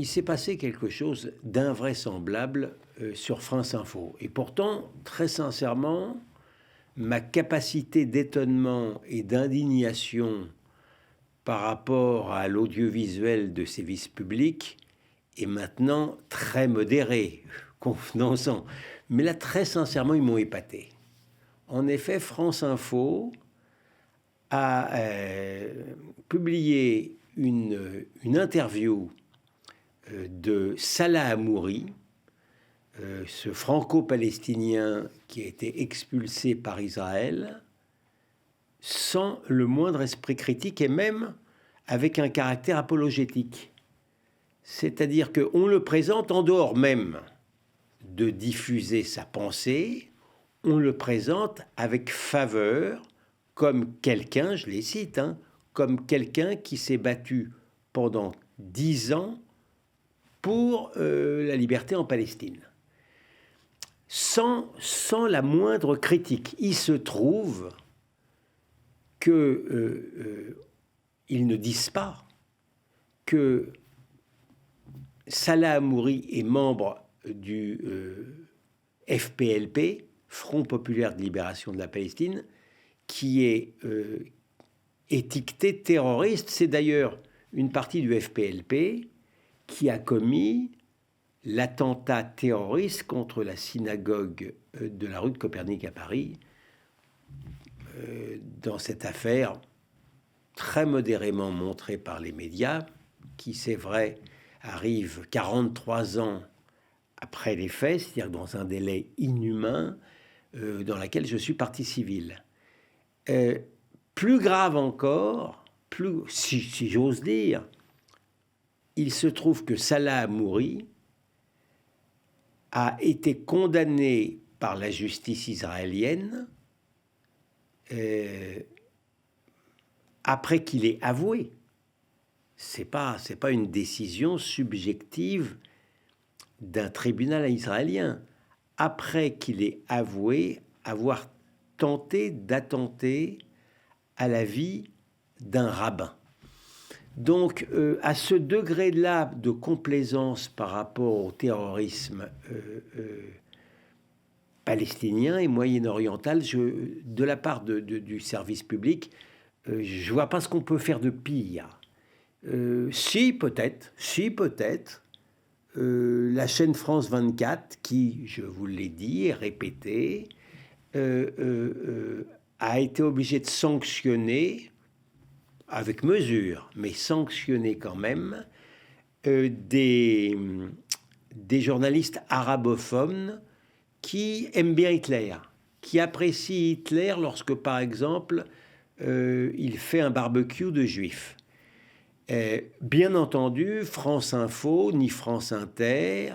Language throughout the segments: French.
il s'est passé quelque chose d'invraisemblable sur France Info. Et pourtant, très sincèrement, ma capacité d'étonnement et d'indignation par rapport à l'audiovisuel de service public est maintenant très modérée, convenons-en. Mais là, très sincèrement, ils m'ont épaté. En effet, France Info a publié une interview de Salah Hamouri, ce franco-palestinien qui a été expulsé par Israël, sans le moindre esprit critique et même avec un caractère apologétique. C'est-à-dire qu'on le présente en dehors même de diffuser sa pensée, on le présente avec faveur comme quelqu'un, je les cite, comme quelqu'un qui s'est battu pendant 10 ans pour la liberté en Palestine. Sans la moindre critique. Il se trouve qu'ils ne disent pas que Salah Hamouri est membre du FPLP, Front Populaire de Libération de la Palestine, qui est étiqueté terroriste. C'est d'ailleurs une partie du FPLP qui a commis l'attentat terroriste contre la synagogue de la rue de Copernic à Paris. Dans cette affaire très modérément montrée par les médias, qui, c'est vrai, arrive 43 ans après les faits, c'est-à-dire dans un délai inhumain, dans laquelle je suis partie civile. Plus grave encore, si j'ose dire, il se trouve que Salah Hamouri a été condamné par la justice israélienne après qu'il ait avoué. C'est pas une décision subjective d'un tribunal israélien. Après qu'il ait avoué avoir tenté d'attenter à la vie d'un rabbin. Donc, à ce degré-là de complaisance par rapport au terrorisme palestinien et moyen-oriental, de la part du service public, je ne vois pas ce qu'on peut faire de pire. Si peut-être, la chaîne France 24, qui, je vous l'ai dit et répété, a été obligée de sanctionner, avec mesure, mais sanctionner quand même, des journalistes arabophones qui aiment bien Hitler, qui apprécient Hitler lorsque, par exemple, il fait un barbecue de juifs. Bien entendu, France Info ni France Inter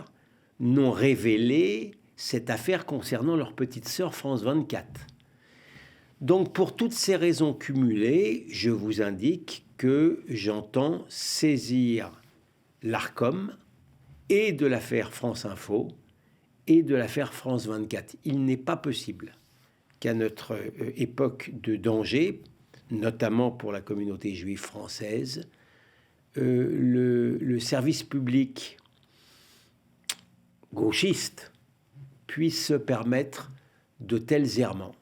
n'ont révélé cette affaire concernant leur petite sœur France 24. Donc, pour toutes ces raisons cumulées, je vous indique que j'entends saisir l'Arcom et de l'affaire France Info et de l'affaire France 24. Il n'est pas possible qu'à notre époque de danger, notamment pour la communauté juive française, le service public gauchiste puisse se permettre de tels errements.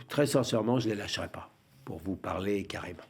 Très sincèrement, je ne les lâcherai pas, pour vous parler carrément.